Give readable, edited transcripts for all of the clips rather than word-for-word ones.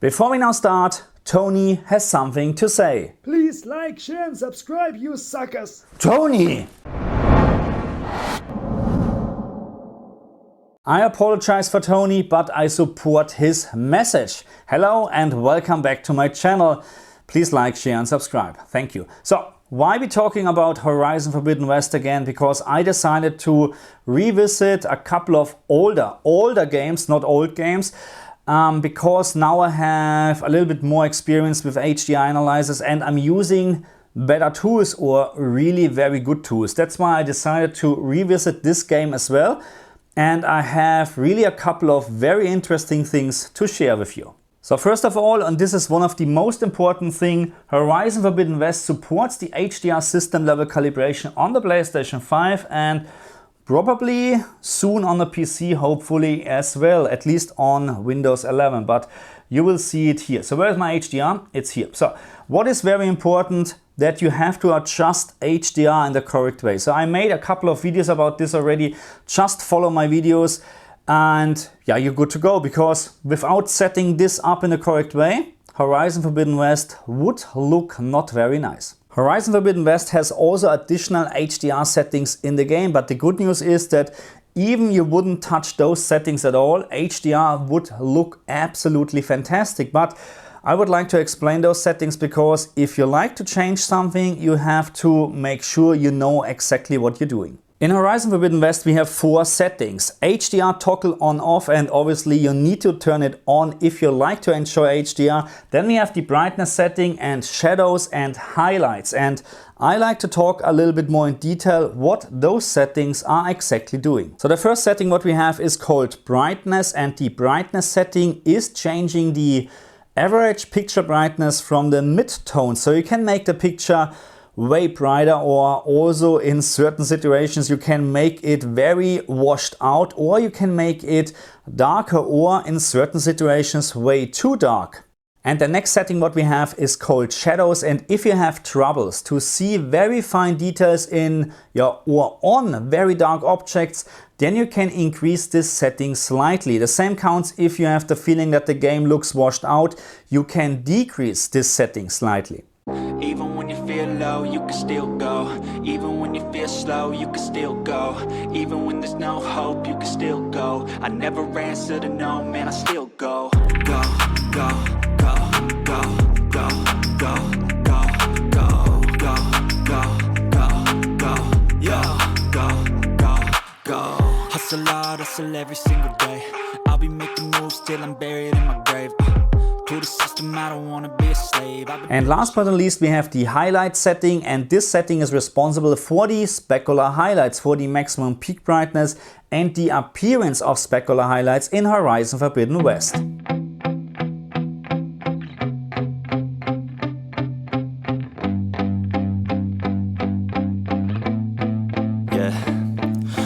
Before we now start, Tony has something to say. Please like, share and subscribe, you suckers! Tony! I apologize for Tony, but I support his message. Hello and welcome back to my channel. Please like, share and subscribe. Thank you. So, why are we talking about Horizon Forbidden West again? Because I decided to revisit a couple of older games, not old games, because now I have a little bit more experience with HDR analyzers and I'm using better tools or really very good tools. That's why I decided to revisit this game as well. And I have really a couple of very interesting things to share with you. So first of all, and this is one of the most important things, Horizon Forbidden West supports the HDR System Level Calibration on the PlayStation 5 and probably soon on the PC, hopefully as well, at least on Windows 11, but you will see it here. So where's my HDR? It's here. So what is very important, that you have to adjust HDR in the correct way. So I made a couple of videos about this already. Just follow my videos and yeah, you're good to go, because without setting this up in the correct way, Horizon Forbidden West would look not very nice. Horizon Forbidden West has also additional HDR settings in the game, but the good news is that even you wouldn't touch those settings at all, HDR would look absolutely fantastic. But I would like to explain those settings, because if you like to change something, you have to make sure you know exactly what you're doing. In Horizon Forbidden West we have 4 settings. HDR toggle on off, and obviously you need to turn it on if you like to enjoy HDR. Then we have the brightness setting and shadows and highlights. And I like to talk a little bit more in detail what those settings are exactly doing. So the first setting what we have is called brightness, and the brightness setting is changing the average picture brightness from the mid-tone. So you can make the picture way brighter, or also in certain situations you can make it very washed out, or you can make it darker, or in certain situations way too dark. And the next setting what we have is called shadows, and if you have troubles to see very fine details in your or on very dark objects, then you can increase this setting slightly. The same counts if you have the feeling that the game looks washed out, you can decrease this setting slightly. Even when you feel low, you can still go. Even when you feel slow, you can still go. Even when there's no hope, you can still go. I never answer to no, man, I still go. Go, go, go, go, go, go, go, go, go, go, go, go, go, go, go. Hustle hard, hustle every single day. I'll be making moves till I'm buried in my grave. To the system, I don't wanna be a slave. And last but not least we have the highlight setting, and this setting is responsible for the specular highlights, for the maximum peak brightness and the appearance of specular highlights in Horizon Forbidden West.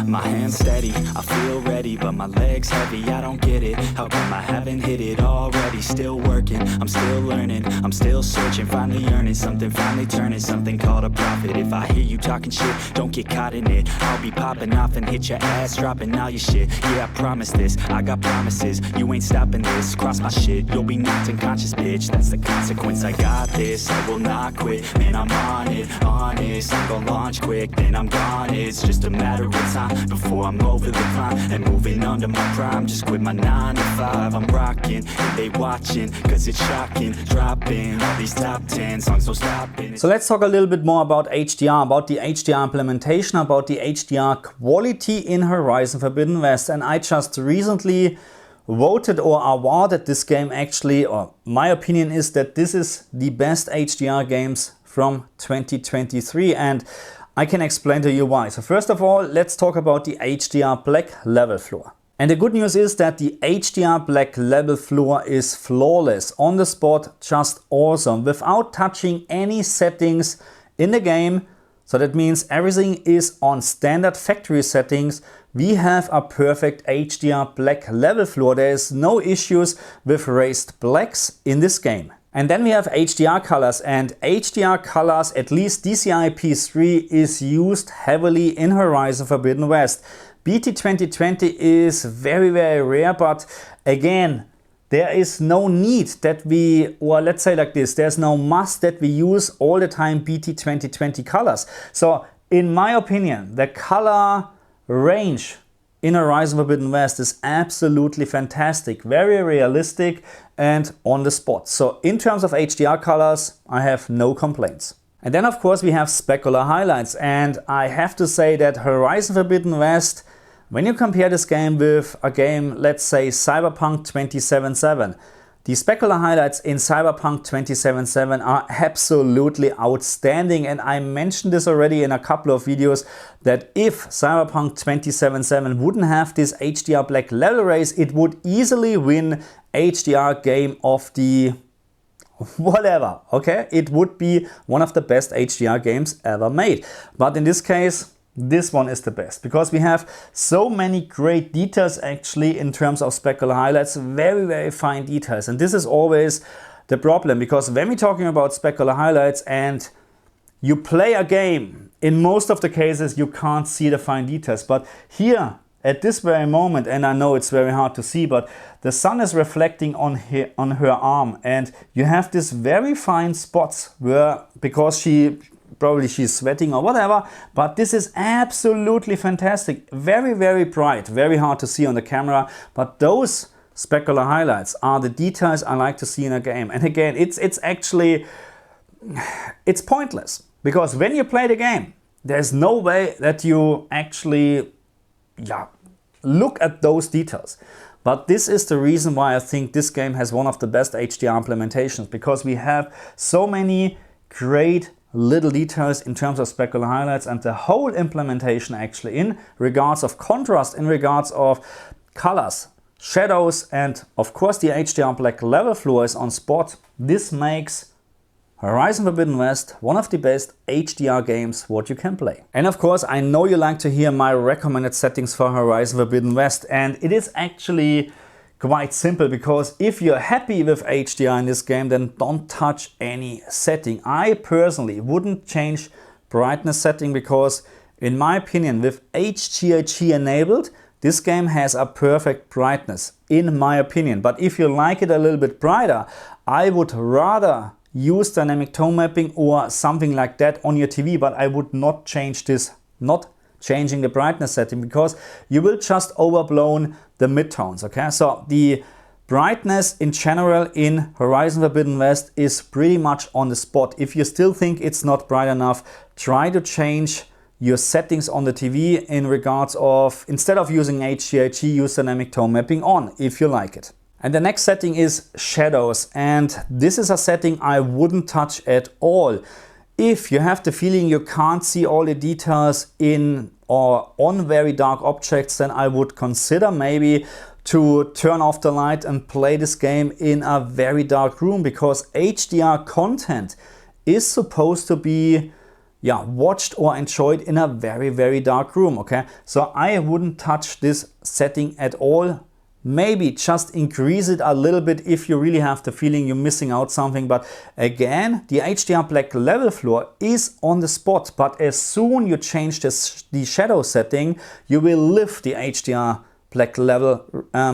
My hands steady, I feel ready, but my legs heavy, I don't get it. How come I haven't hit it already? Still working, I'm still learning, I'm still searching, finally earning something, finally turning something called a profit. If I hear you talking shit, don't get caught in it. I'll be popping off and hit your ass, dropping all your shit. Yeah, I promise this, I got promises, you ain't stopping this. Cross my shit, you'll be knocked unconscious, bitch. That's the consequence, I got this, I will not quit. Man, I'm on it, honest, I'm gonna launch quick, then I'm gone. It's just a matter of time before I'm over the climb and moving under my prime. Just quit my 9 to 5, I'm rocking and they watching, cause it's shocking, dropping all these top 10 songs, so stopping. So let's talk a little bit more about HDR, about the HDR implementation, about the HDR quality in Horizon Forbidden West. And I just recently voted or awarded this game actually, or my opinion is that this is the best HDR games from 2023, and I can explain to you why. So first of all, let's talk about the HDR Black Level Floor. And the good news is that the HDR Black Level Floor is flawless, on the spot, just awesome, without touching any settings in the game. So that means everything is on standard factory settings. We have a perfect HDR Black Level Floor. There is no issues with raised blacks in this game. And then we have HDR Colors, and HDR Colors, at least DCI P3, is used heavily in Horizon Forbidden West. BT 2020 is very rare, but again, there is no need that we, or let's say like this, there's no must that we use all the time BT 2020 colors. So in my opinion, the color range in Horizon Forbidden West is absolutely fantastic, very realistic and on the spot. So in terms of HDR colors, I have no complaints. And then of course we have specular highlights, and I have to say that Horizon Forbidden West, when you compare this game with a game, let's say Cyberpunk 2077, the specular highlights in Cyberpunk 2077 are absolutely outstanding, and I mentioned this already in a couple of videos that if Cyberpunk 2077 wouldn't have this HDR Black Level race, it would easily win HDR Game of the whatever, okay? It would be one of the best HDR games ever made. But in this case, this one is the best because we have so many great details actually in terms of specular highlights, very fine details. And this is always the problem, because when we're talking about specular highlights and you play a game, in most of the cases you can't see the fine details. But here at this very moment, and I know it's very hard to see, but the sun is reflecting on her arm, and you have this very fine spots where, because she's sweating or whatever, but this is absolutely fantastic. Very bright, very hard to see on the camera, but those specular highlights are the details I like to see in a game. And again, it's actually, it's pointless, because when you play the game, there's no way that you actually look at those details. But this is the reason why I think this game has one of the best HDR implementations, because we have so many great little details in terms of specular highlights, and the whole implementation actually in regards of contrast, in regards of colors, shadows, and of course the HDR Black Level Floor is on spot. This makes Horizon Forbidden West one of the best HDR games what you can play. And of course, I know you like to hear my recommended settings for Horizon Forbidden West, and it is actually quite simple, because if you're happy with HDR in this game, then don't touch any setting. I personally wouldn't change brightness setting, because in my opinion, with HGiG enabled, this game has a perfect brightness, in my opinion. But if you like it a little bit brighter, I would rather use dynamic tone mapping or something like that on your TV, but I would not change this, not changing the brightness setting, because you will just overblown the midtones, okay? So the brightness in general in Horizon Forbidden West is pretty much on the spot. If you still think it's not bright enough, try to change your settings on the TV in regards of, instead of using HGiG, use dynamic tone mapping on if you like it. And the next setting is shadows, and this is a setting I wouldn't touch at all. If you have the feeling you can't see all the details in or on very dark objects, then I would consider maybe to turn off the light and play this game in a very dark room, because HDR content is supposed to be watched or enjoyed in a very dark room, okay? So I wouldn't touch this setting at all. Maybe just increase it a little bit if you really have the feeling you're missing out something. But again, the HDR Black Level Floor is on the spot, but as soon you change the shadow setting, you will lift the HDR Black Level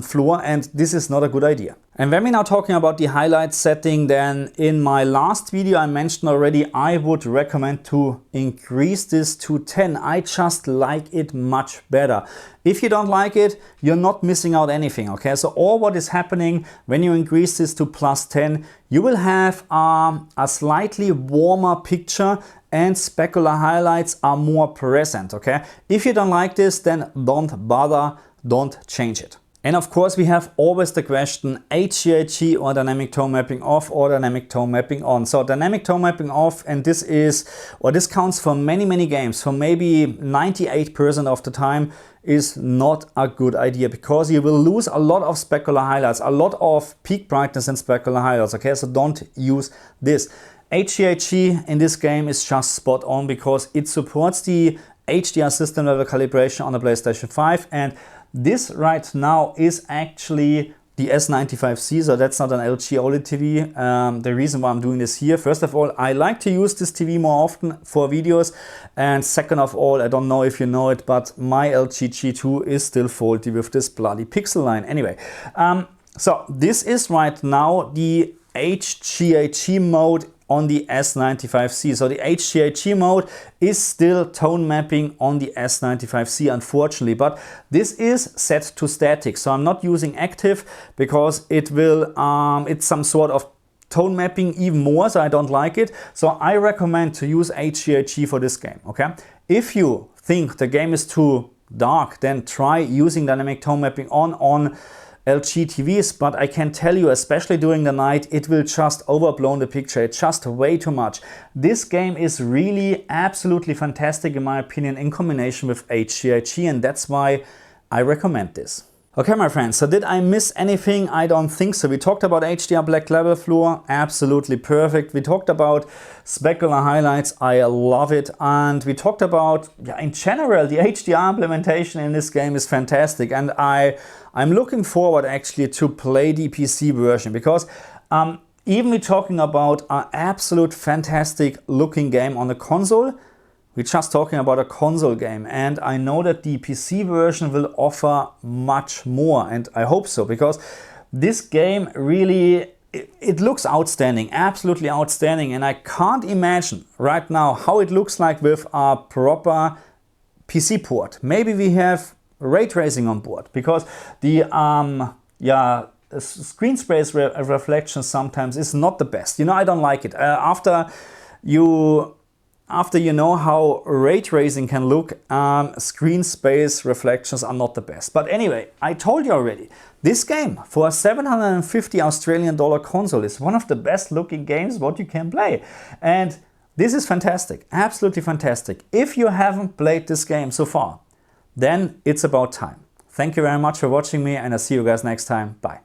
Floor, and this is not a good idea. And when we're now talking about the highlight setting, then in my last video I mentioned already, I would recommend to increase this to 10. I just like it much better. If you don't like it, you're not missing out anything, okay? So all what is happening when you increase this to +10, you will have a slightly warmer picture, and specular highlights are more present, okay? If you don't like this, then don't bother, don't change it. And of course we have always the question, HGiG or dynamic tone mapping off or dynamic tone mapping on. So dynamic tone mapping off, and this counts for many games, for maybe 98% of the time, is not a good idea, because you will lose a lot of specular highlights, a lot of peak brightness and specular highlights, okay? So don't use this. HGiG in this game is just spot on, because it supports the HDR System Level Calibration on the PlayStation 5, and this right now is actually the S95C, so that's not an LG OLED TV. The reason why I'm doing this here, first of all, I like to use this TV more often for videos, and second of all, I don't know if you know it, but my LG G2 is still faulty with this bloody pixel line. Anyway, So this is right now the HGiG mode on the S95C. So the HGiG mode is still tone mapping on the S95C, unfortunately, but this is set to static. So I'm not using active because it will, it's some sort of tone mapping even more, so I don't like it. So I recommend to use HGiG for this game, okay? If you think the game is too dark, then try using dynamic tone mapping on LG TVs, but I can tell you, especially during the night, it will just overblown the picture. It's just way too much. This game is really absolutely fantastic in my opinion in combination with HGiG, and that's why I recommend this. Okay, my friends, so did I miss anything? I don't think so. We talked about HDR Black Level Floor, absolutely perfect. We talked about Specular highlights, I love it. And we talked about, yeah, in general, the HDR implementation in this game is fantastic. And I'm looking forward actually to play the PC version because even we're talking about an absolute fantastic looking game on the console, we're just talking about a console game, and I know that the PC version will offer much more, and I hope so, because this game really, it looks outstanding, absolutely outstanding, and I can't imagine right now how it looks like with a proper PC port. Maybe we have ray tracing on board, because the screen space reflection sometimes is not the best. You know, I don't like it. After you know how ray tracing can look, screen space reflections are not the best. But anyway, I told you already, this game for a 750 Australian dollar console is one of the best looking games what you can play. And this is fantastic, absolutely fantastic. If you haven't played this game so far, then it's about time. Thank you very much for watching me, and I'll see you guys next time. Bye.